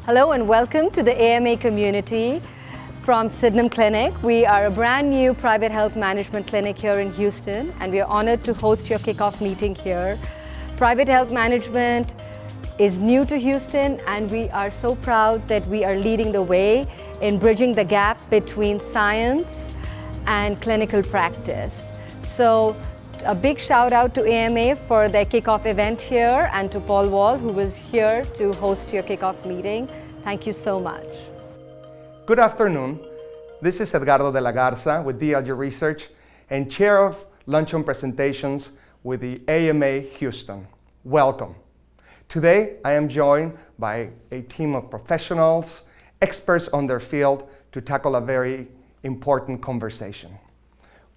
Hello and welcome to the AAMA community from Sydenham Clinic. We are a brand new private health management clinic here in Houston, and we are honored to host your kickoff meeting here. Private health management is new to Houston, and we are so proud that we are leading the way in bridging the gap between science and clinical practice. So a big shout out to AAMA for their kickoff event here, and to Paul Wall, who was here to host your kickoff meeting. Thank you so much. Good afternoon. This is Edgardo de la Garza with DLG Research and Chair of Luncheon Presentations with the AAMA Houston. Welcome. Today I am joined by a team of professionals, experts on their field to tackle a very important conversation.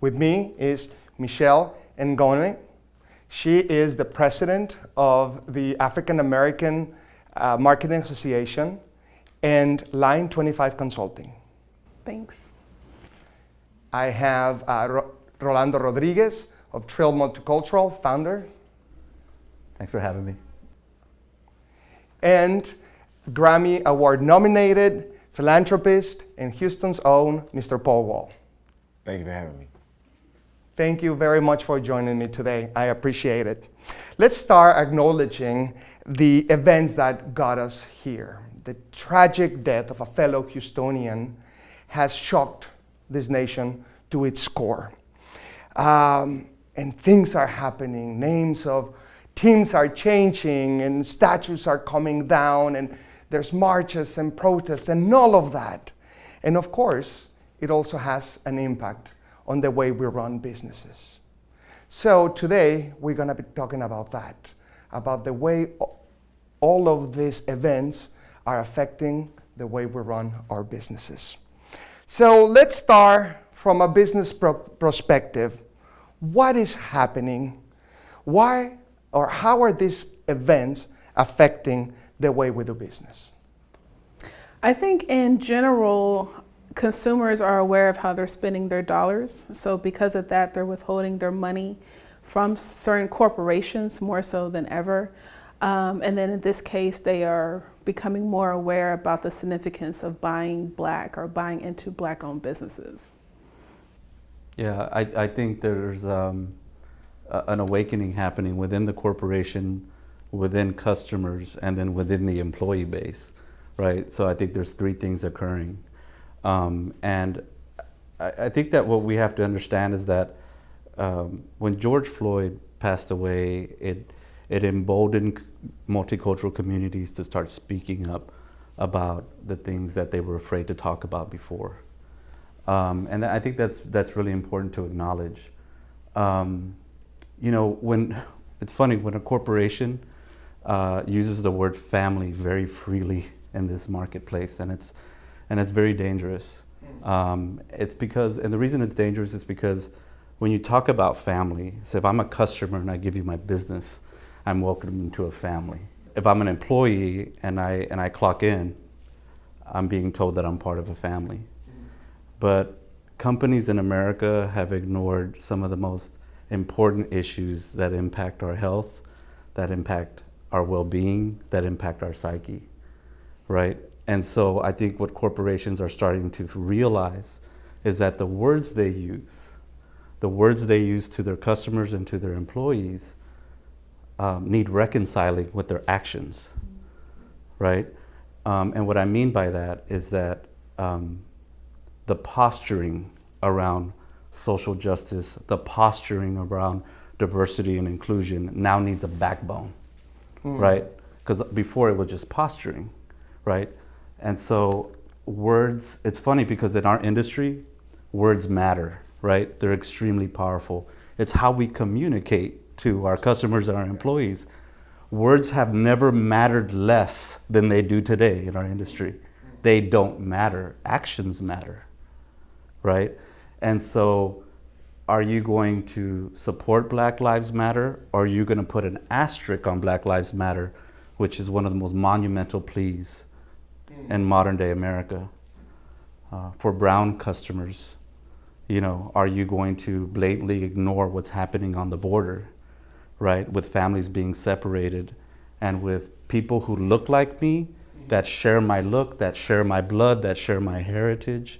With me is Michelle Ngome. She is the president of the African American Marketing Association and Line 25 Consulting. Thanks. I have Rolando Rodriguez of Trill Multicultural, founder. Thanks for having me. And Grammy Award nominated philanthropist and Houston's own Mr. Paul Wall. Thank you for having me. Thank you very much for joining me today. I appreciate it. Let's start acknowledging the events that got us here. The tragic death of a fellow Houstonian has shocked this nation to its core. And things are happening. Names of teams are changing and statues are coming down, and there's marches and protests and all of that. And of course, it also has an impact on the way we run businesses. So today, we're gonna be talking about that, about the way all of these events are affecting the way we run our businesses. So let's start from a business perspective. What is happening? Why or how are these events affecting the way we do business? I think in general, consumers are aware of how they're spending their dollars. So because of that, they're withholding their money from certain corporations more so than ever. And then in this case, they are becoming more aware about the significance of buying Black or buying into Black-owned businesses. Yeah, I think there's an awakening happening within the corporation, within customers, and then within the employee base, right? So I think there's three things occurring. And I think that what we have to understand is that when George Floyd passed away, it emboldened multicultural communities to start speaking up about the things that they were afraid to talk about before. And I think that's really important to acknowledge. You know, it's funny, when a corporation uses the word family very freely in this marketplace, and it's very dangerous. It's because, and the reason it's dangerous is because when you talk about family, so if I'm a customer and I give you my business, I'm welcoming into a family. If I'm an employee and I clock in, I'm being told that I'm part of a family. But companies in America have ignored some of the most important issues that impact our health, that impact our well-being, that impact our psyche, right? And so I think what corporations are starting to realize is that the words they use to their customers and to their employees need reconciling with their actions, right? And what I mean by that is that the posturing around social justice, the posturing around diversity and inclusion now needs a backbone, right? Because before it was just posturing, right? And so words, it's funny because in our industry, words matter, right? They're extremely powerful. It's how we communicate to our customers and our employees. Words have never mattered less than they do today in our industry. They don't matter. Actions matter, right? And so are you going to support Black Lives Matter, or are you going to put an asterisk on Black Lives Matter, which is one of the most monumental pleas in modern day America? For brown customers, you know, are you going to blatantly ignore what's happening on the border, right? With families being separated and with people who look like me that share my look, that share my blood, that share my heritage?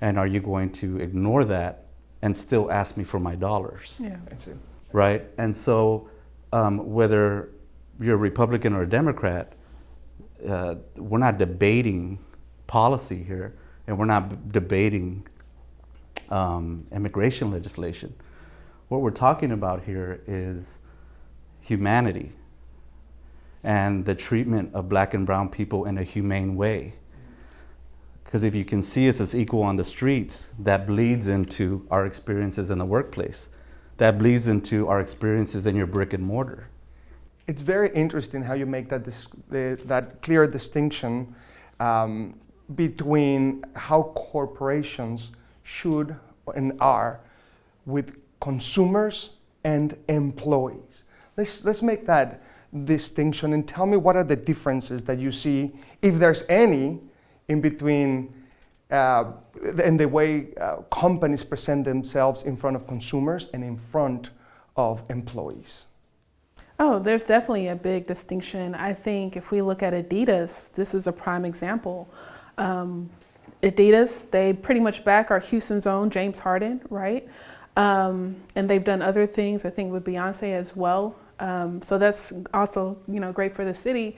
And are you going to ignore that and still ask me for my dollars? Yeah. That's it. Right? And so whether you're a Republican or a Democrat, we're not debating policy here, and we're not debating immigration legislation. What we're talking about here is humanity and the treatment of black and brown people in a humane way. Because if you can see us as equal on the streets, that bleeds into our experiences in the workplace. That bleeds into our experiences in your brick and mortar. It's very interesting how you make that clear distinction between how corporations should and are with consumers and employees. Let's make that distinction and tell me what are the differences that you see, if there's any, in between in the way companies present themselves in front of consumers and in front of employees. Oh, there's definitely a big distinction. I think if we look at Adidas, this is a prime example. Adidas, they pretty much back our Houston's own James Harden, right? And they've done other things, I think, with Beyonce as well. So that's also, great for the city.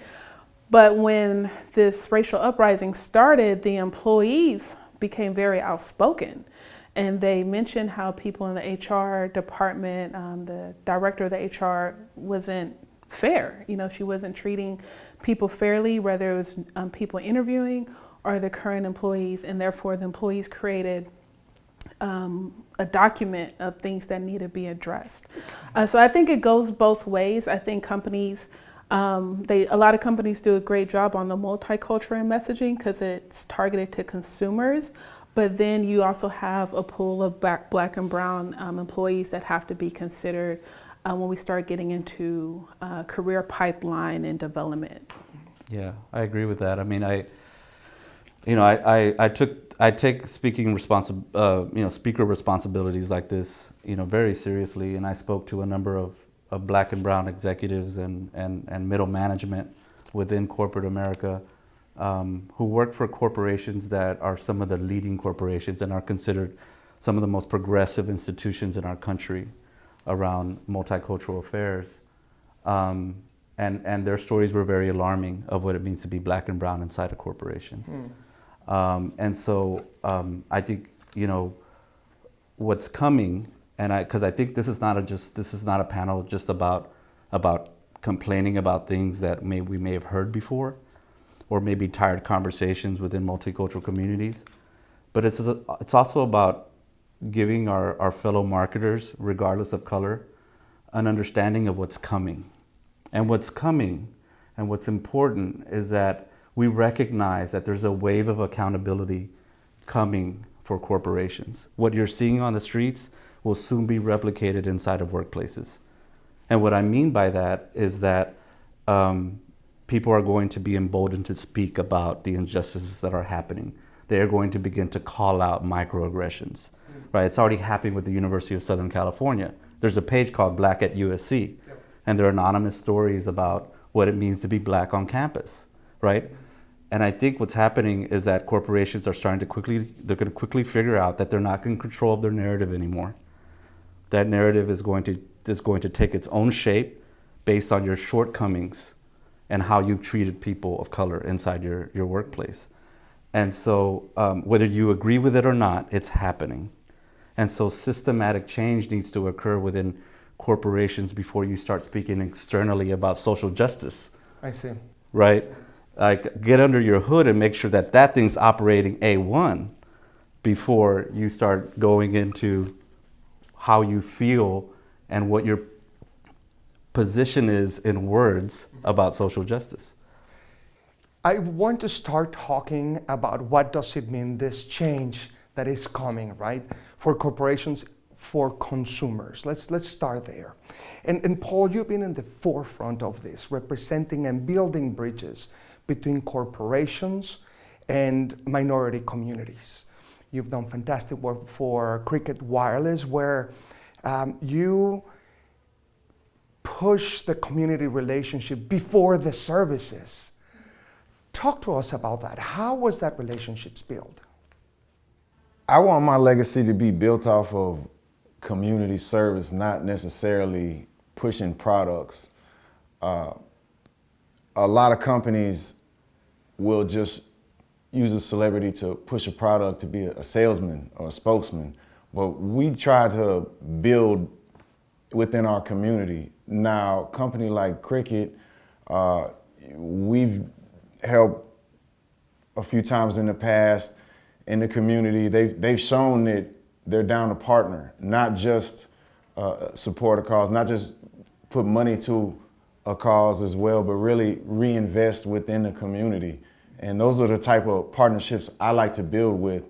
But when this racial uprising started, the employees became very outspoken. And they mentioned how people in the HR department, the director of the HR wasn't fair. She wasn't treating people fairly, whether it was people interviewing or the current employees. And therefore, the employees created a document of things that need to be addressed. So I think it goes both ways. I think companies, a lot of companies do a great job on the multicultural messaging because it's targeted to consumers. But then you also have a pool of black and brown employees that have to be considered when we start getting into career pipeline and development. Yeah, I agree with that. I mean, I take speaking speaker responsibilities like this, very seriously, and I spoke to a number of black and brown executives and middle management within corporate America who work for corporations that are some of the leading corporations and are considered some of the most progressive institutions in our country around multicultural affairs. And their stories were very alarming of what it means to be black and brown inside a corporation. And so I think, what's coming, because I think this is not a panel just about complaining about things that we may have heard before, or maybe tired conversations within multicultural communities, but it's also about giving our fellow marketers, regardless of color, an understanding of what's coming. And what's coming and what's important is that we recognize that there's a wave of accountability coming for corporations. What you're seeing on the streets will soon be replicated inside of workplaces. And what I mean by that is that people are going to be emboldened to speak about the injustices that are happening. They are going to begin to call out microaggressions, right? It's already happening with the University of Southern California. There's a page called Black at USC, and there are anonymous stories about what it means to be black on campus, right? And I think what's happening is that corporations are they're going to quickly figure out that they're not in control of their narrative anymore. That narrative is going to take its own shape based on your shortcomings and how you've treated people of color inside your workplace. And so whether you agree with it or not, it's happening. And so systematic change needs to occur within corporations before you start speaking externally about social justice. I see. Right? Like, get under your hood and make sure that thing's operating A1 before you start going into how you feel and what your position is in words about social justice. I want to start talking about what does it mean, this change that is coming, right? For corporations, for consumers. Let's start there. And Paul, you've been in the forefront of this, representing and building bridges between corporations and minority communities. You've done fantastic work for Cricket Wireless, where you push the community relationship before the services. Talk to us about that. How was that relationship built? I want my legacy to be built off of community service, not necessarily pushing products. A lot of companies will just use a celebrity to push a product to be a salesman or a spokesman. But we try to build within our community. Now, a company like Cricket, we've helped a few times in the past in the community. They've shown that they're down to partner, not just support a cause, not just put money to a cause as well, but really reinvest within the community. And those are the type of partnerships I like to build with,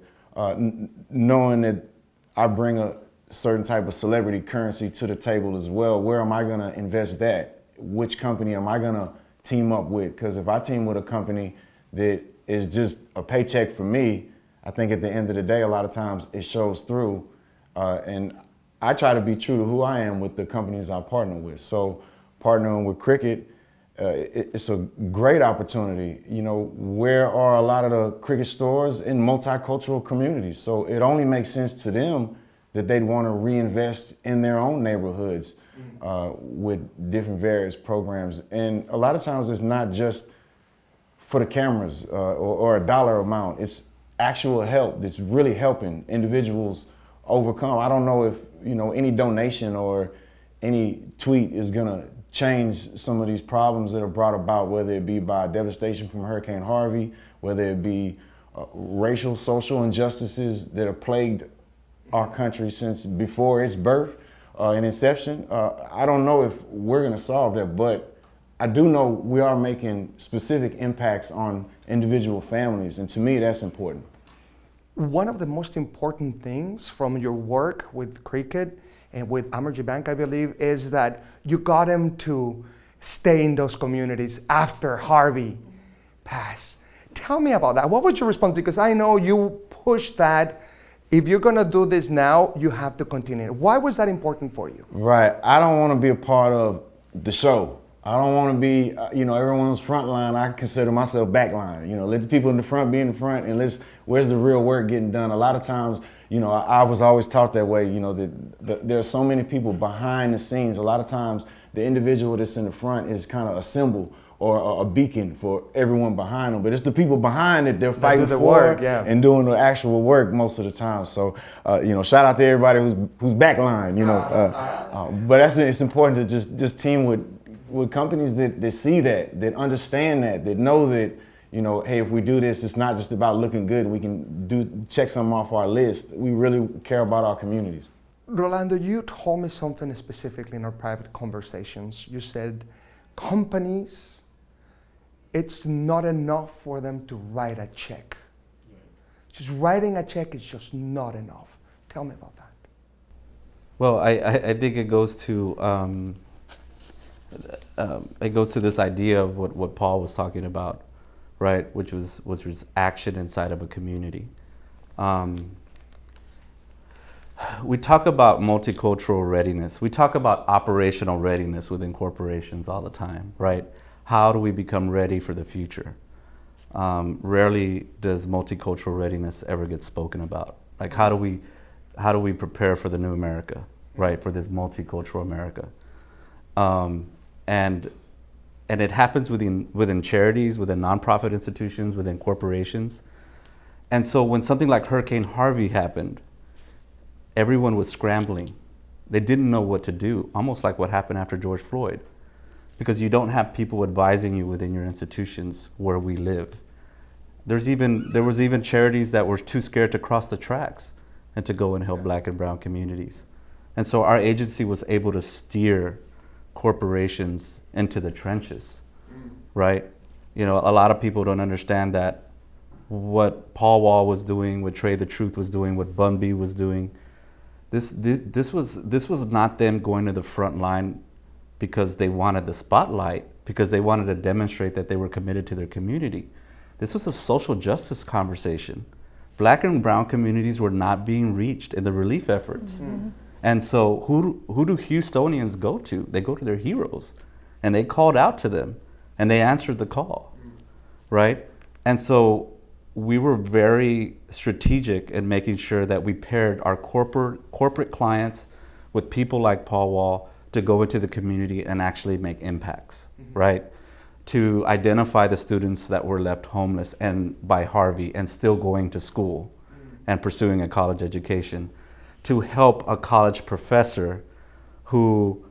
knowing that I bring a certain type of celebrity currency to the table as well. Where am I gonna invest that? Which company am I gonna team up with? Because if I team with a company that is just a paycheck for me, I think at the end of the day, a lot of times it shows through. And I try to be true to who I am with the companies I partner with. So partnering with Cricket, it's a great opportunity. You know, where are a lot of the Cricket stores? In multicultural communities. So it only makes sense to them that they'd want to reinvest in their own neighborhoods with different various programs. And a lot of times it's not just for the cameras or a dollar amount. It's actual help that's really helping individuals overcome. I don't know if, you know, any donation or any tweet is gonna change some of these problems that are brought about, whether it be by devastation from Hurricane Harvey, whether it be racial, social injustices that have plagued our country since before its birth and inception. I don't know if we're gonna solve that, but I do know we are making specific impacts on individual families, and to me, that's important. One of the most important things from your work with Cricket and with Amergy Bank, I believe, is that you got them to stay in those communities after Harvey passed. Tell me about that. What was your response? Because I know you pushed that. If you're gonna do this now, you have to continue. Why was that important for you? Right. I don't want to be a part of the show. I don't want to be, everyone's front line. I consider myself back line. You know, let the people in the front be in the front, and where's the real work getting done? A lot of times, I was always taught that way. There are so many people behind the scenes. A lot of times, the individual that's in the front is kind of a symbol or a beacon for everyone behind them. But it's the people behind it they're fighting for work, yeah, and doing the actual work most of the time. So, shout out to everybody who's backline. But it's important to just team with companies that see that understand that know that, hey, if we do this, it's not just about looking good. We can check something off our list. We really care about our communities. Rolando, you told me something specifically in our private conversations. You said companies, it's not enough for them to write a check. Just writing a check is just not enough. Tell me about that. Well, I think it goes to this idea of what Paul was talking about, right? Which was action inside of a community. We talk about multicultural readiness. We talk about operational readiness within corporations all the time, right? How do we become ready for the future? Rarely does multicultural readiness ever get spoken about. Like, how do we prepare for the new America, right? For this multicultural America. And it happens within charities, within nonprofit institutions, within corporations. And so when something like Hurricane Harvey happened, everyone was scrambling. They didn't know what to do, almost like what happened after George Floyd, because you don't have people advising you within your institutions where we live. There was even charities that were too scared to cross the tracks and to go and help Black and brown communities. And so our agency was able to steer corporations into the trenches, right? A lot of people don't understand that what Paul Wall was doing, what Trey the Truth was doing, what Bun B was doing, this was not them going to the front line because they wanted the spotlight, because they wanted to demonstrate that they were committed to their community. This was a social justice conversation. Black and brown communities were not being reached in the relief efforts. Mm-hmm. And so who do Houstonians go to? They go to their heroes, and they called out to them, and they answered the call, right? And so we were very strategic in making sure that we paired our corporate clients with people like Paul Wall to go into the community and actually make impacts, right? To identify the students that were left homeless and by Harvey and still going to school and pursuing a college education, to help a college professor who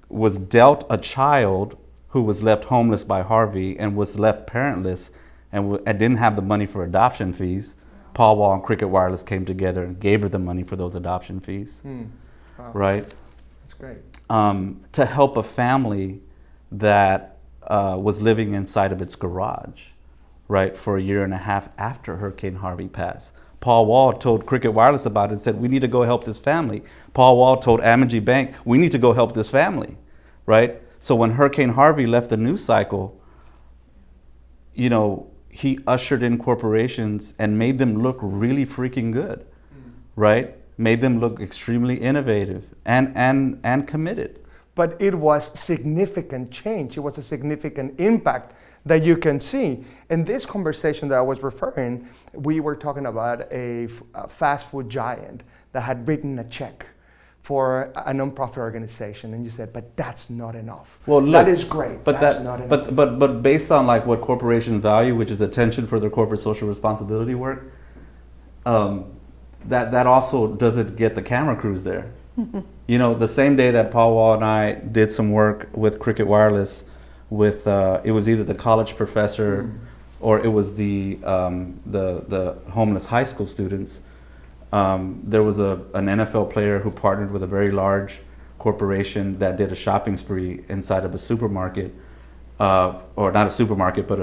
was dealt a child who was left homeless by Harvey and was left parentless and didn't have the money for adoption fees. Paul Wall and Cricket Wireless came together and gave her the money for those adoption fees, Wow. right? That's great. To help a family that was living inside of its garage, right, for a year and a half after Hurricane Harvey passed. Paul Wall told Cricket Wireless about it and said, we need to go help this family. Paul Wall told AAMA Bank, we need to go help this family, right? So when Hurricane Harvey left the news cycle, you know, he ushered in corporations and made them look really freaking good, right? Made them look extremely innovative and committed. But it was significant change. It was a significant impact that you can see. In this conversation that I was referring, we were talking about a fast food giant that had written a check for a nonprofit organization, and you said, but that's not enough. Well, look, that is great, but that's not enough. But based on like what corporations value, which is attention for their corporate social responsibility work, that also doesn't get the camera crews there. You know, the same day that Paul Wall and I did some work with Cricket Wireless, with it was either the college professor or it was the homeless high school students. There was an NFL player who partnered with a very large corporation that did a shopping spree inside of a supermarket, or not a supermarket, but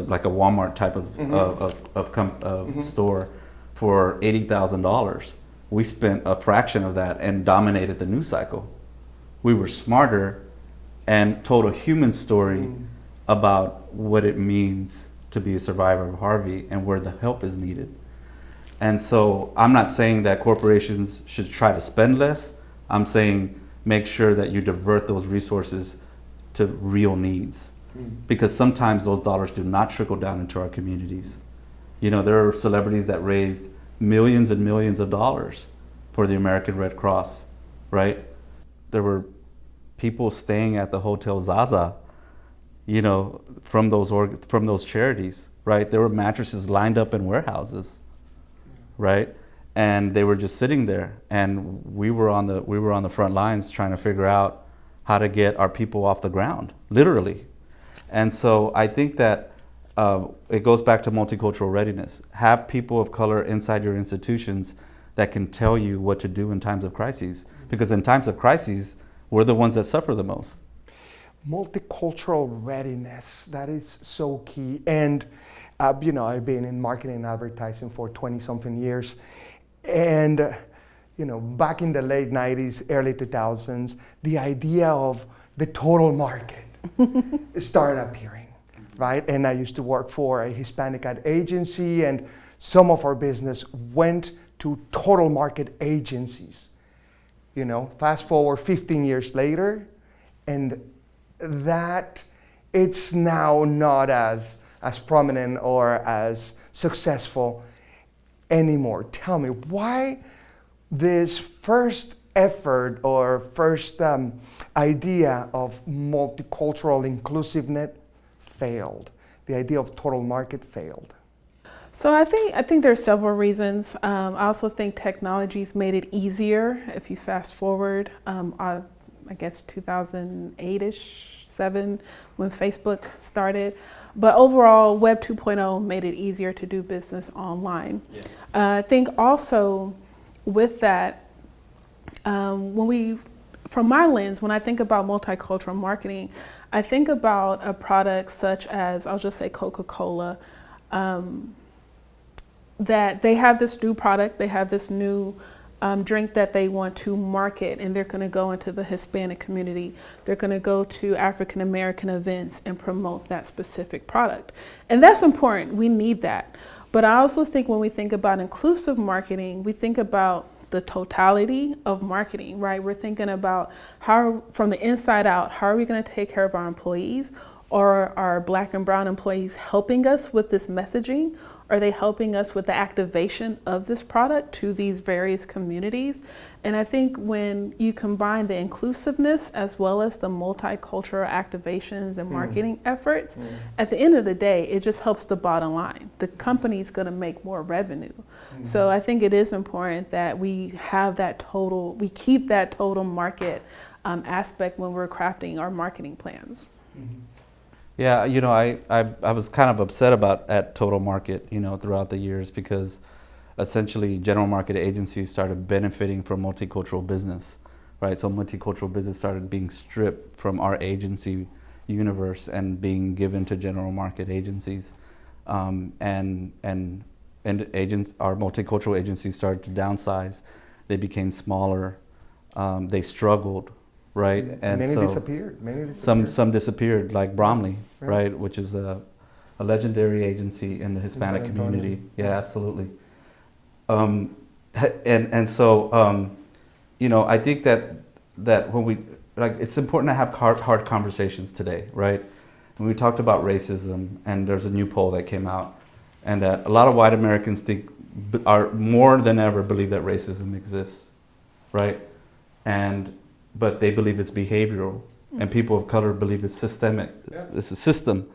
like a Walmart type of store for $80,000. We spent a fraction of that and dominated the news cycle. We were smarter and told a human story about what it means to be a survivor of Harvey and where the help is needed. And so I'm not saying that corporations should try to spend less. I'm saying make sure that you divert those resources to real needs. Because sometimes those dollars do not trickle down into our communities. You know, there are celebrities that raised millions and millions of dollars for the American Red Cross, right? There were people staying at the Hotel Zaza, you know, from those charities, right? There were mattresses lined up in warehouses, right? And they were just sitting there, and we were on the front lines trying to figure out how to get our people off the ground, literally. And so I think that it goes back to multicultural readiness. Have people of color inside your institutions that can tell you what to do in times of crises. Because in times of crises, we're the ones that suffer the most. Multicultural readiness, that is so key. And, you know, I've been in marketing and advertising for 20-something years. And, you know, back in the late 90s, early 2000s, the idea of the total market started appearing. Right? And I used to work for a Hispanic ad agency, and some of our business went to total market agencies. You know, fast forward 15 years later, and that it's now not as prominent or as successful anymore. Tell me, why this first effort or first idea of multicultural inclusiveness failed? The idea of total market failed. So I think there's several reasons. I also think technology's made it easier. If you fast forward, I guess 2008-ish, 7, when Facebook started. But overall, Web 2.0 made it easier to do business online. Yeah. I think also with that, from my lens, when I think about multicultural marketing, I think about a product such as, I'll just say Coca-Cola, that they have this new product, they have this new drink that they want to market, and they're going to go into the Hispanic community. They're going to go to African American events and promote that specific product. And that's important. We need that. But I also think when we think about inclusive marketing, we think about the totality of marketing, right? We're thinking about how, from the inside out, how are we going to take care of our employees? Or are Black and brown employees helping us with this messaging? Are they helping us with the activation of this product to these various communities? And I think when you combine the inclusiveness as well as the multicultural activations and marketing efforts, at the end of the day, it just helps the bottom line. The company's gonna make more revenue. So I think it is important that we have that total, we keep that total market aspect when we're crafting our marketing plans. Yeah, you know, I was kind of upset about at Total Market, you know, throughout the years because essentially general market agencies started benefiting from multicultural business, right? So multicultural business started being stripped from our agency universe and being given to general market agencies. And agents, our multicultural agencies started to downsize. They became smaller. They struggled. Right, and many so disappeared. Many disappeared. Some disappeared, like Bromley, right, which is a legendary agency in the Hispanic community. Yeah, absolutely. And so you know, I think that when we it's important to have hard conversations today, right? And we talked about racism, and there's a new poll that came out, and that a lot of white Americans are more than ever believe that racism exists, right? But they believe it's behavioral, and people of color believe it's systemic. It's a system,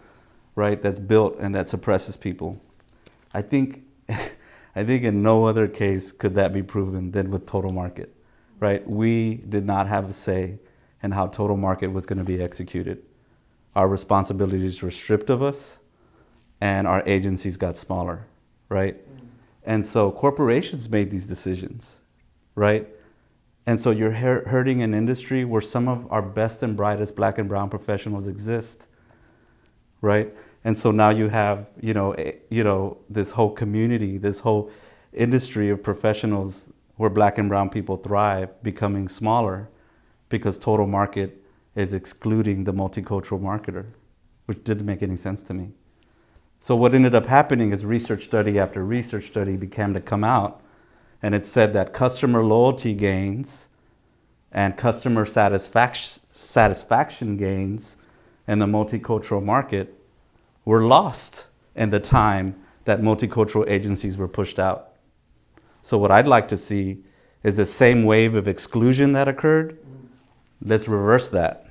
right, that's built and that suppresses people. I think in no other case could that be proven than with Total Market, right? We did not have a say in how Total Market was going to be executed. Our responsibilities were stripped of us, and our agencies got smaller, right? And so corporations made these decisions, right? And so you're hurting an industry where some of our best and brightest Black and brown professionals exist, right? And so now you have, you know, this whole community, this whole industry of professionals where Black and brown people thrive becoming smaller because Total Market is excluding the multicultural marketer, which didn't make any sense to me. So what ended up happening is research study after research study began to come out. And it said that customer loyalty gains and customer satisfaction gains in the multicultural market were lost in the time that multicultural agencies were pushed out. So what I'd like to see is the same wave of exclusion that occurred. Let's reverse that.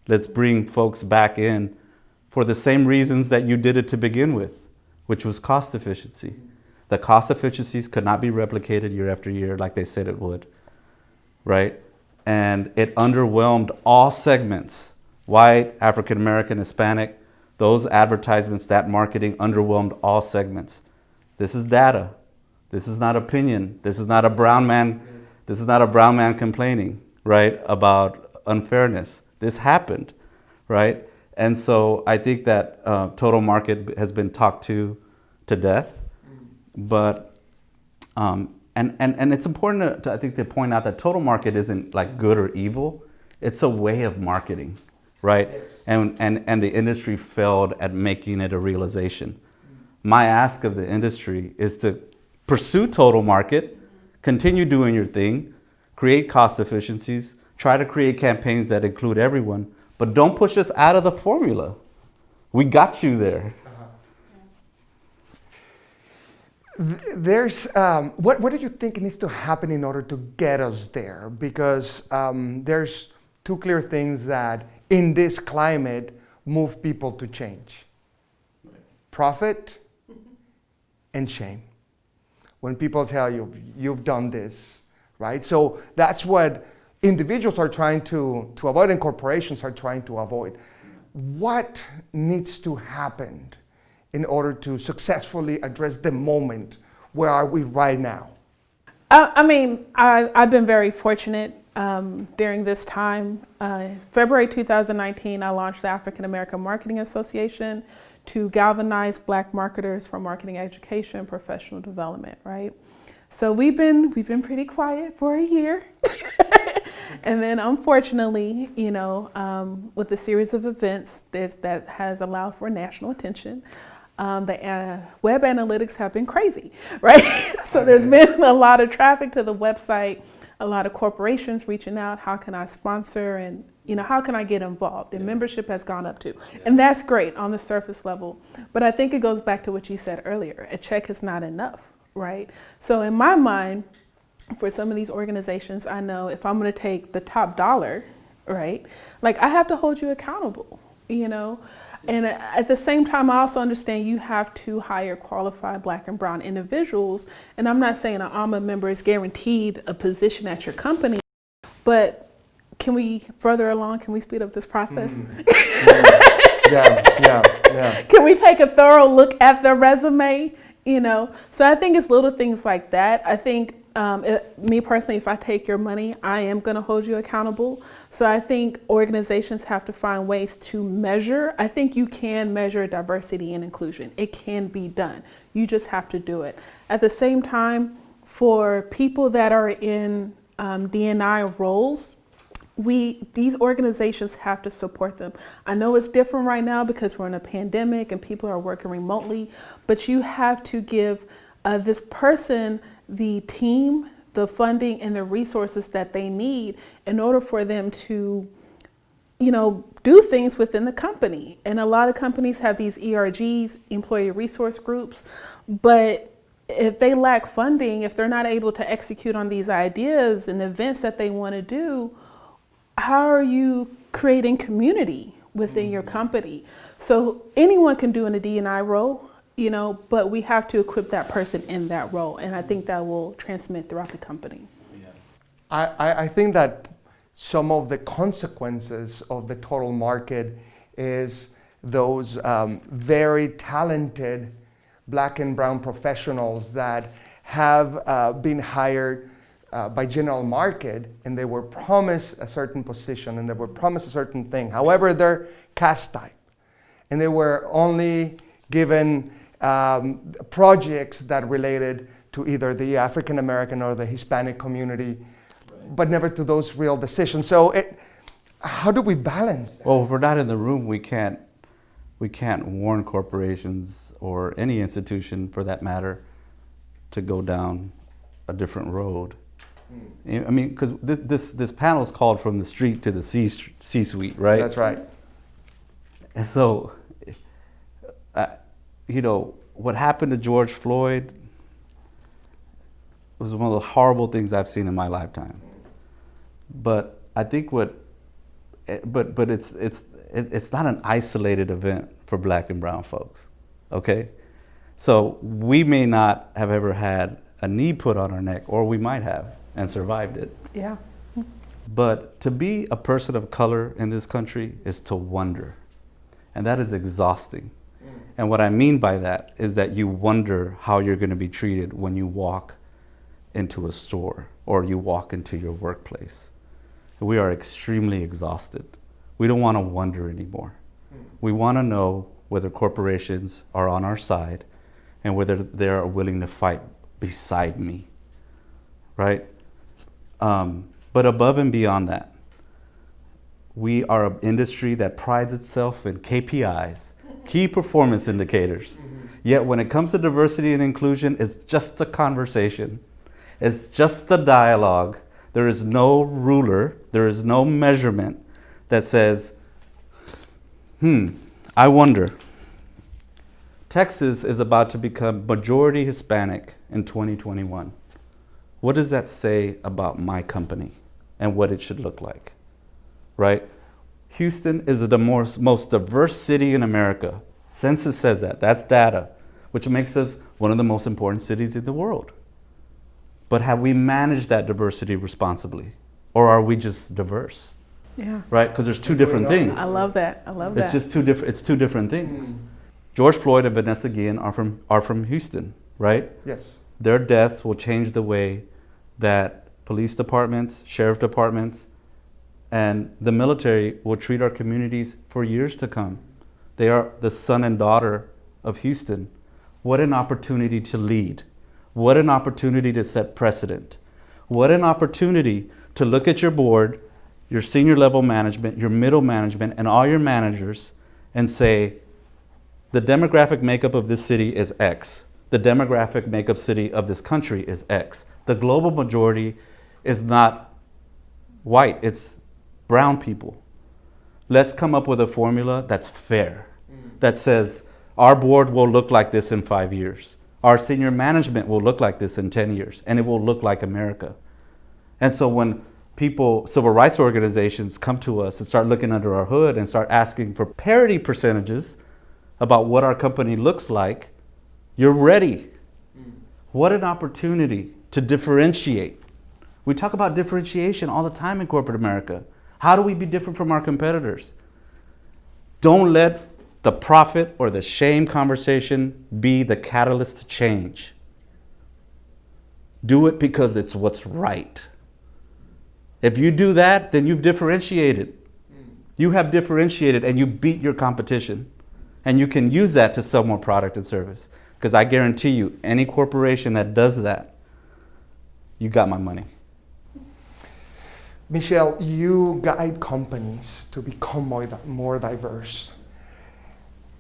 Let's bring folks back in for the same reasons that you did it to begin with, which was cost efficiency. The cost efficiencies could not be replicated year after year like they said it would, right? And it underwhelmed all segments, white, African American, Hispanic. Those advertisements, that marketing underwhelmed all segments. This is data. This is not opinion. This is not a brown man. This is not a brown man complaining, right, about unfairness. This happened, right? And so I think that Total Market has been talked to death. But and it's important to I think to point out that Total Market isn't like good or evil. It's a way of marketing, right? Yes. And the industry failed at making it a realization. My ask of the industry is to pursue Total Market, continue doing your thing, create cost efficiencies, try to create campaigns that include everyone, but don't push us out of the formula. We got you there. There's what do you think needs to happen in order to get us there? Because there's two clear things that in this climate move people to change: profit and shame. When people tell you you've done this, right? So that's what individuals are trying to avoid, and corporations are trying to avoid. What needs to happen in order to successfully address the moment? Where are we right now? I mean, I've been very fortunate during this time. February 2019, I launched the African American Marketing Association to galvanize Black marketers for marketing education and professional development, right? So we've been pretty quiet for a year. And then unfortunately, you know, with the series of events that has allowed for national attention, the web analytics have been crazy, right? So there's been a lot of traffic to the website, a lot of corporations reaching out, how can I sponsor You know, how can I get involved? And membership has gone up too. And that's great on the surface level. But I think it goes back to what you said earlier. A check is not enough, right? So in my mind, for some of these organizations, I know if I'm going to take the top dollar, right, like I have to hold you accountable, you know? And at the same time, I also understand you have to hire qualified Black and brown individuals. And I'm not saying an AAMA member is guaranteed a position at your company, but can we further along? Can we speed up this process? Yeah. Can we take a thorough look at their resume? You know, so I think it's little things like that. I think me personally, if I take your money, I am going to hold you accountable. So I think organizations have to find ways to measure. I think you can measure diversity and inclusion. It can be done. You just have to do it. At the same time, for people that are in D&I roles, these organizations have to support them. I know it's different right now because we're in a pandemic and people are working remotely, but you have to give this person the team, the funding, and the resources that they need in order for them to, you know, do things within the company. And a lot of companies have these ERGs, employee resource groups, but if they lack funding, if they're not able to execute on these ideas and events that they want to do, how are you creating community within your company? So anyone can do in a D&I role, you know, but we have to equip that person in that role. And I think that will transmit throughout the company. I think that some of the consequences of the total market is those very talented Black and brown professionals that have been hired by general market, and they were promised a certain position and they were promised a certain thing. However, they're caste type, and they were only given projects that related to either the African American or the Hispanic community, but never to those real decisions. So how do we balance that? Well, if we're not in the room, we can't warn corporations or any institution for that matter to go down a different road. I mean, because this panel is called From the Street to the C-Suite, right? That's right. And so, you know, what happened to George Floyd was one of the horrible things I've seen in my lifetime. But I think but it's not an isolated event for Black and brown folks, okay? So we may not have ever had a knee put on our neck, or we might have and survived it. Yeah. But to be a person of color in this country is to wonder, and that is exhausting. And what I mean by that is that you wonder how you're going to be treated when you walk into a store or you walk into your workplace. We are extremely exhausted. We don't want to wonder anymore. We want to know whether corporations are on our side and whether they are willing to fight beside me, right? But above and beyond that, we are an industry that prides itself in KPIs, key performance indicators. Yet when it comes to diversity and inclusion, it's just a conversation. It's just a dialogue. There is no ruler, there is no measurement that says, I wonder. Texas is about to become majority Hispanic in 2021. What does that say about my company and what it should look like, right? Houston is the most diverse city in America. Census says that, that's data, which makes us one of the most important cities in the world. But have we managed that diversity responsibly? Or are we just diverse? Yeah. Right, because there's two different things. I love that, It's just two different things. George Floyd and Vanessa Guillen are from Houston, right? Yes. Their deaths will change the way that police departments, sheriff departments, and the military will treat our communities for years to come. They are the son and daughter of Houston. What an opportunity to lead. What an opportunity to set precedent. What an opportunity to look at your board, your senior level management, your middle management, and all your managers and say, the demographic makeup of this city is X. The demographic makeup city of this country is X. The global majority is not white, it's brown people. Let's come up with a formula that's fair, that says our board will look like this in 5 years. Our senior management will look like this in 10 years, and it will look like America. And so when people, civil rights organizations come to us and start looking under our hood and start asking for parity percentages about what our company looks like, you're ready. What an opportunity to differentiate. We talk about differentiation all the time in corporate America. How do we be different from our competitors? Don't let the profit or the shame conversation be the catalyst to change. Do it because it's what's right. If you do that, then you've differentiated. You have differentiated and you beat your competition. And you can use that to sell more product and service. Because I guarantee you, any corporation that does that, you got my money. Michelle, you guide companies to become more diverse.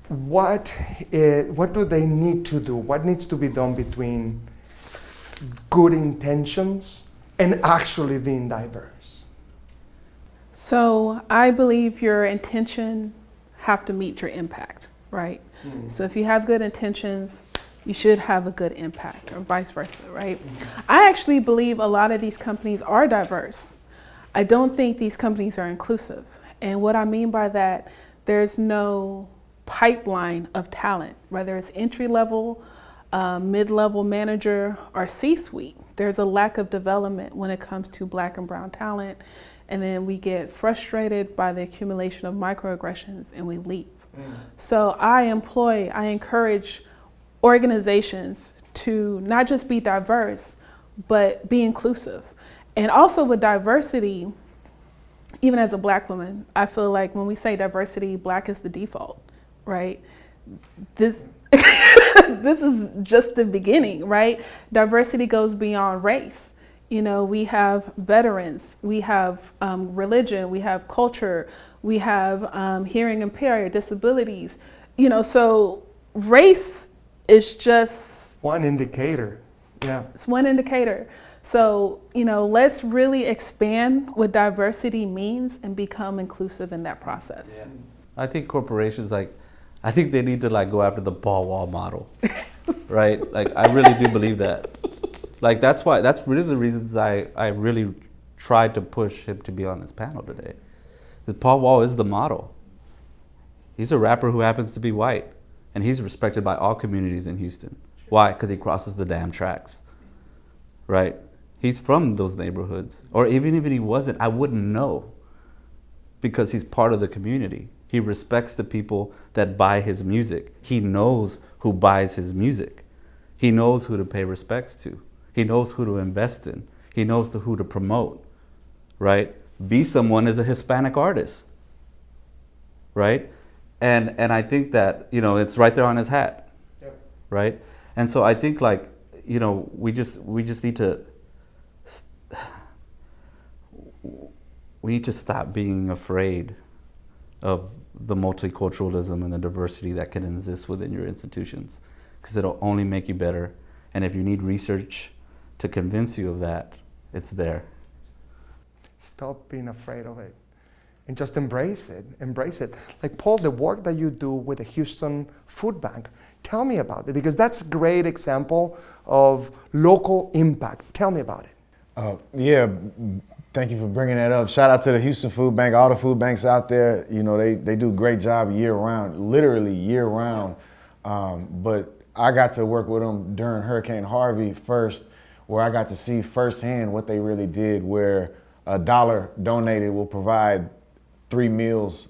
What do they need to do? What needs to be done between good intentions and actually being diverse? So I believe your intention have to meet your impact, right? So if you have good intentions, you should have a good impact, or vice versa, right? I actually believe a lot of these companies are diverse. I don't think these companies are inclusive. And what I mean by that, there's no pipeline of talent, whether it's entry level, mid-level manager, or C-suite. There's a lack of development when it comes to Black and brown talent. And then we get frustrated by the accumulation of microaggressions and we leave. So I encourage organizations to not just be diverse, but be inclusive. And also with diversity, even as a Black woman, I feel like when we say diversity, Black is the default, right? This is just the beginning, right? Diversity goes beyond race. You know, we have veterans, we have religion, we have culture, we have hearing impaired, disabilities. You know, so race is just one indicator. Yeah. It's one indicator. So, you know, let's really expand what diversity means and become inclusive in that process. Yeah. I think corporations, I think they need to go after the Paul Wall model, right? I really do believe that. That's really the reasons I really tried to push him to be on this panel today. Because Paul Wall is the model. He's a rapper who happens to be white, and he's respected by all communities in Houston. Why? Because he crosses the damn tracks, right? He's from those neighborhoods. Or even if he wasn't, I wouldn't know, because he's part of the community. He respects the people that buy his music. He knows who buys his music. He knows who to pay respects to. He knows who to invest in. He knows who to promote, right? Be Someone is a Hispanic artist, right? And I think that, it's right there on his hat, yep. Right? And so I think we just need to, we need to stop being afraid of the multiculturalism and the diversity that can exist within your institutions, because it'll only make you better. And if you need research to convince you of that, it's there. Stop being afraid of it and just embrace it. Embrace it. Like Paul, the work that you do with the Houston Food Bank, tell me about it, because that's a great example of local impact. Tell me about it. Yeah, thank you for bringing that up. Shout out to the Houston Food Bank, all the food banks out there. They do a great job year round, literally year round. But I got to work with them during Hurricane Harvey first, where I got to see firsthand what they really did, where $1 donated will provide 3 meals.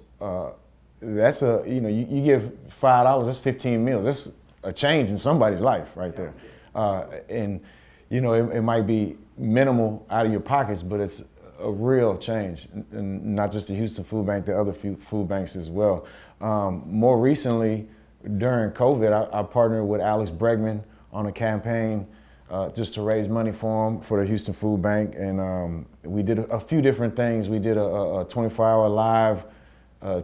That's you give $5, that's 15 meals. That's a change in somebody's life right there. And it might be minimal out of your pockets, but it's a real change, and not just the Houston Food Bank, the other food banks as well. More recently, during COVID, I partnered with Alex Bregman on a campaign just to raise money for him for the Houston Food Bank, and we did a few different things. We did a 24-hour live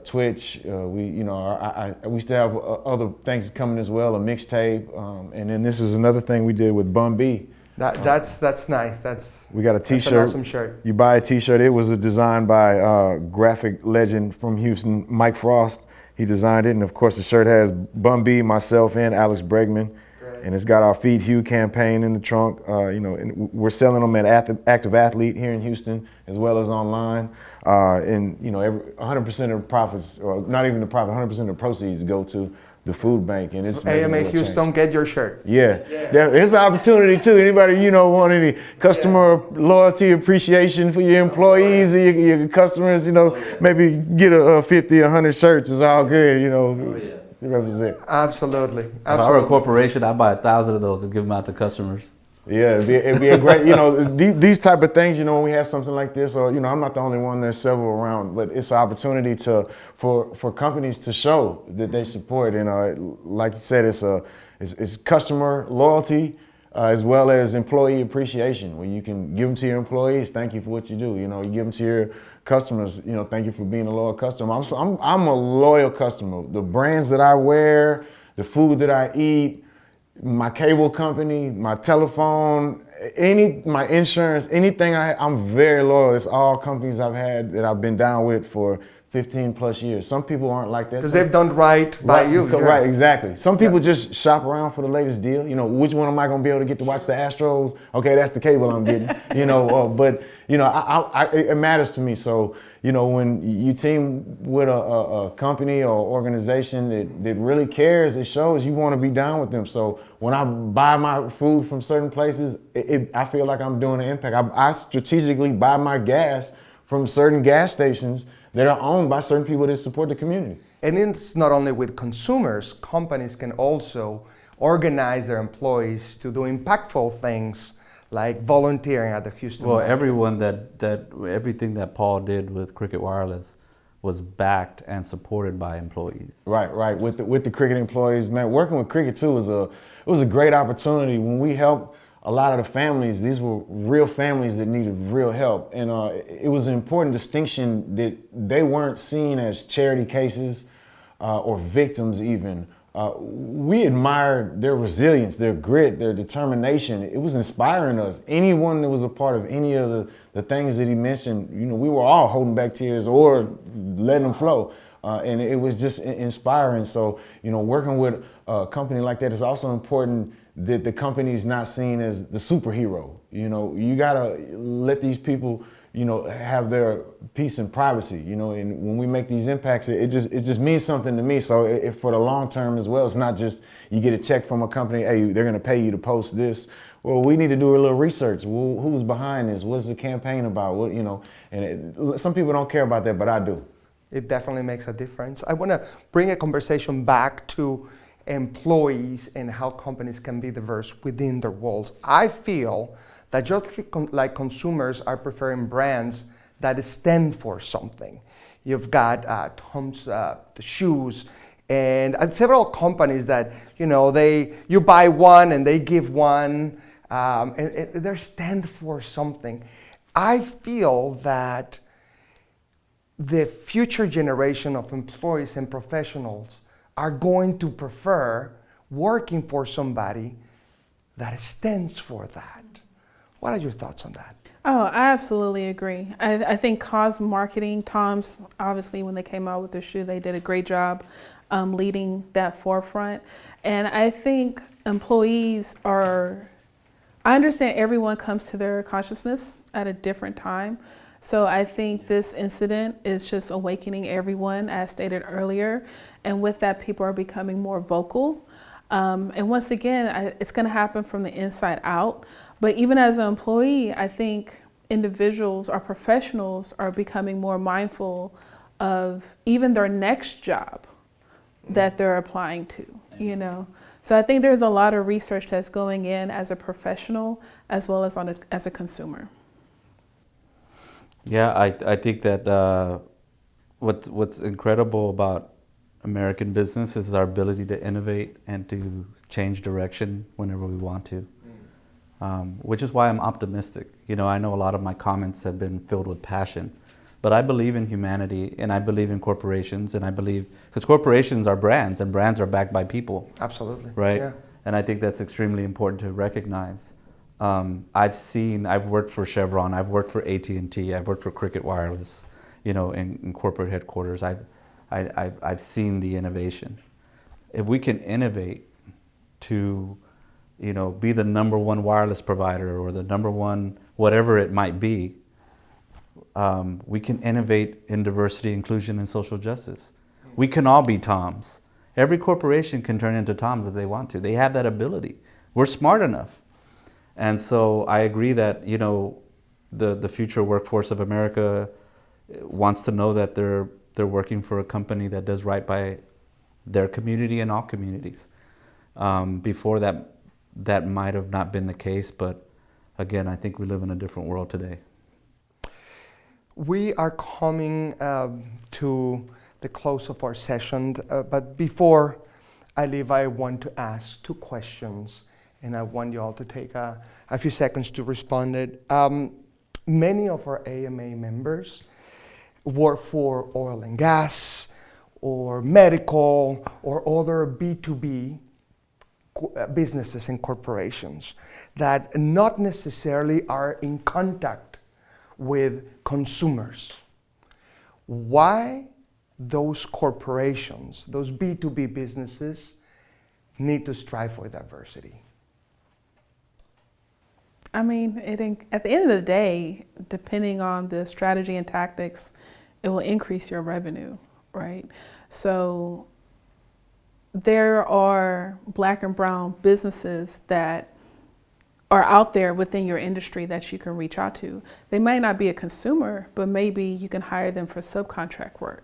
Twitch. We still have other things coming as well, a mixtape, and then this is another thing we did with Bun B. That's nice. We got a That's an T-shirt. awesome shirt. You buy a T-shirt. It was designed by graphic legend from Houston, Mike Frost. He designed it, and of course the shirt has Bun B, myself, and Alex Bregman. Great. And it's got our Feed Hugh campaign in the trunk. And we're selling them at Active Athlete here in Houston, as well as online. And 100% of the profits, or not even the profit, 100% of the proceeds go to the food bank, and it's AAMA Houston, get your shirt. Yeah. It's an opportunity too. Anybody want any customer loyalty, appreciation for your employees, your customers, maybe get a 50, 100 shirts. It's all good, You represent. Absolutely. If I were a corporation, I'd buy 1,000 of those and give them out to customers. Yeah, it'd be a great, these type of things, when we have something like this, or, I'm not the only one, there's several around, but it's an opportunity for companies to show that they support. And like you said, it's customer loyalty as well as employee appreciation, where you can give them to your employees, thank you for what you do. You give them to your customers, thank you for being a loyal customer. I'm a loyal customer. The brands that I wear, the food that I eat, my cable company, my telephone, my insurance, anything I'm very loyal. It's all companies I've had that I've been down with for 15 plus years. Some people aren't like that. Because they've done right by you. Right, exactly. Some people just shop around for the latest deal. Which one am I going to be able to get to watch the Astros? Okay, that's the cable I'm getting. But it matters to me. So, when you team with a company or organization that really cares, it shows you want to be down with them. So when I buy my food from certain places, I feel like I'm doing an impact. I strategically buy my gas from certain gas stations that are owned by certain people that support the community. And it's not only with consumers, companies can also organize their employees to do impactful things like volunteering at the Houston Well, market. everyone everything that Paul did with Cricket Wireless was backed and supported by employees. Right. With the Cricket employees, man, working with Cricket too was a great opportunity. When we helped a lot of the families, these were real families that needed real help, and it was an important distinction that they weren't seen as charity cases or victims even. We admired their resilience, their grit, their determination. It was inspiring us. Anyone that was a part of any of the things that he mentioned, we were all holding back tears or letting them flow. And it was just inspiring. So, working with a company like that is also important that the company is not seen as the superhero. You gotta let these people have their peace and privacy, and when we make these impacts, it just means something to me. So for the long term as well, it's not just you get a check from a company, hey, they're gonna pay you to post this. Well, we need to do a little research. Well, who's behind this? What's the campaign about? Some people don't care about that, but I do. It definitely makes a difference. I want to bring a conversation back to employees and how companies can be diverse within their walls. I feel that just like consumers are preferring brands that stand for something. You've got Tom's the shoes, and several companies that you buy one and they give one, and they stand for something. I feel that the future generation of employees and professionals are going to prefer working for somebody that stands for that. What are your thoughts on that? Oh, I absolutely agree. I think Cos Marketing, Tom's, obviously when they came out with their shoe, they did a great job leading that forefront. And I think employees I understand everyone comes to their consciousness at a different time. So I think this incident is just awakening everyone, as stated earlier. And with that, people are becoming more vocal. And once again, it's going to happen from the inside out. But even as an employee, I think individuals or professionals are becoming more mindful of even their next job that they're applying to, So I think there's a lot of research that's going in as a professional as well as as a consumer. Yeah, I think that what's incredible about American business is our ability to innovate and to change direction whenever we want to. Which is why I'm optimistic. I know a lot of my comments have been filled with passion, but I believe in humanity and I believe in corporations, and I believe, because corporations are brands and brands are backed by people. Absolutely. Right? Yeah. And I think that's extremely important to recognize. I've worked for Chevron, I've worked for AT&T, I've worked for Cricket Wireless, in corporate headquarters. I've seen the innovation. If we can innovate to, be the number one wireless provider or the number one, whatever it might be, we can innovate in diversity, inclusion, and social justice. We can all be Toms. Every corporation can turn into Toms if they want to. They have that ability. We're smart enough. And so I agree that, the future workforce of America wants to know that they're working for a company that does right by their community and all communities. Before that might have not been the case, but again, I think we live in a different world today. We are coming to the close of our session, but before I leave, I want to ask 2 questions, and I want you all to take a few seconds to respond. Many of our AMA members work for oil and gas, or medical, or other B2B businesses and corporations that not necessarily are in contact with consumers. Why those corporations, those B2B businesses, need to strive for diversity? I mean, at the end of the day, depending on the strategy and tactics, it will increase your revenue, right? So there are Black and brown businesses that are out there within your industry that you can reach out to. They might not be a consumer, but maybe you can hire them for subcontract work,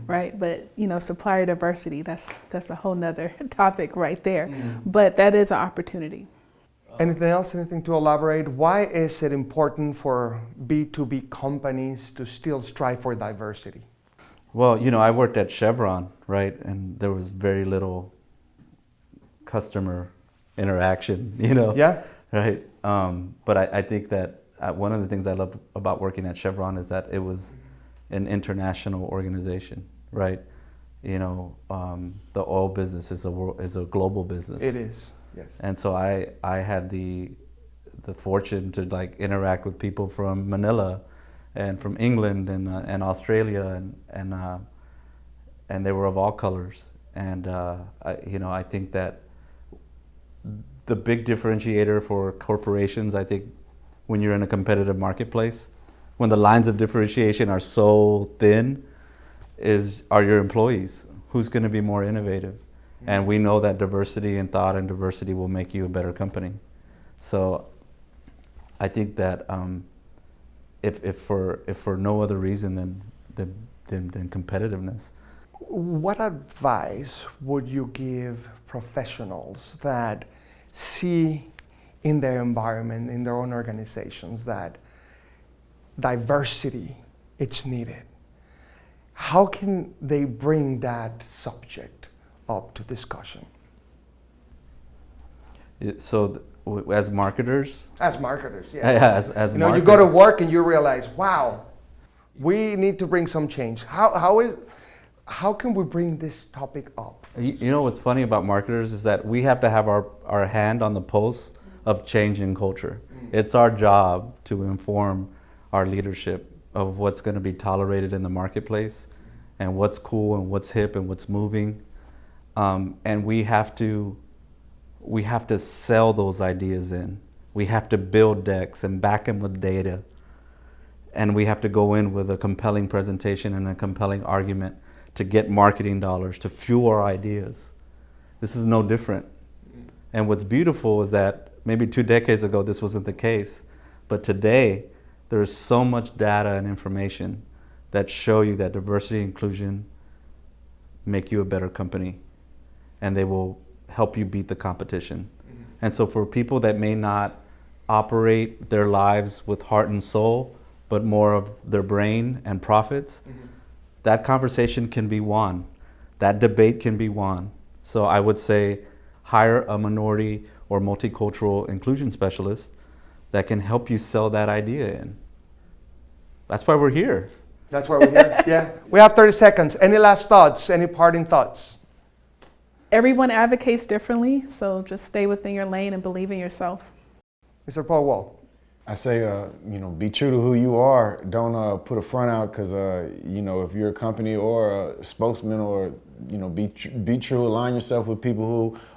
right? But supplier diversity, that's a whole nother topic right there. But that is an opportunity. Anything else, anything to elaborate? Why is it important for B2B companies to still strive for diversity? Well, I worked at Chevron, right? And there was very little customer interaction, Yeah. Right. But I think that one of the things I love about working at Chevron is that it was an international organization, right? The oil business is a global business. It is, yes. And so I had the fortune to interact with people from Manila and from England and Australia and they were of all colors. And I think that the big differentiator for corporations, I think, when you're in a competitive marketplace, when the lines of differentiation are so thin, are your employees. Who's going to be more innovative? And we know that diversity in thought and diversity will make you a better company. So I think that if for no other reason than competitiveness. What advice would you give professionals that see in their environment, in their own organizations, that diversity, it's needed? How can they bring that subject up to discussion? So as marketers? As marketers, yes. Yeah, as you go to work and you realize, wow, we need to bring some change. How can we bring this topic up? What's funny about marketers is that we have to have our hand on the pulse of change in culture. It's our job to inform our leadership of what's going to be tolerated in the marketplace and what's cool and what's hip and what's moving. And we have to sell those ideas in. We have to build decks and back them with data. And we have to go in with a compelling presentation and a compelling argument to get marketing dollars, to fuel our ideas. This is no different. And what's beautiful is that maybe 2 decades ago this wasn't the case, but today there is so much data and information that show you that diversity and inclusion make you a better company, and they will help you beat the competition. And so for people that may not operate their lives with heart and soul, but more of their brain and profits, that conversation can be won. That debate can be won. So I would say hire a minority or multicultural inclusion specialist that can help you sell that idea in. That's why we're here. That's why we're here. Yeah. We have 30 seconds. Any last thoughts? Any parting thoughts? Everyone advocates differently, so just stay within your lane and believe in yourself. Mr. Paul Wall. I say, be true to who you are. Don't put a front out because, if you're a company or a spokesman or, be true, align yourself with people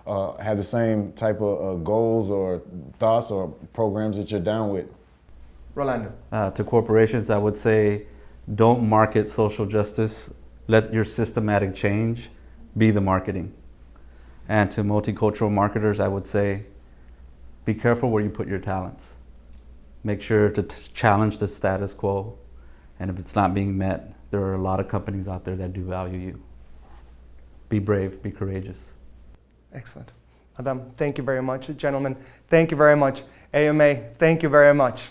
who have the same type of goals or thoughts or programs that you're down with. Rolando. To corporations, I would say, don't market social justice. Let your systematic change be the marketing. And to multicultural marketers, I would say, be careful where you put your talents. Make sure to challenge the status quo. And if it's not being met, there are a lot of companies out there that do value you. Be brave, be courageous. Excellent. Madam, thank you very much. Gentlemen, thank you very much. AAMA, thank you very much.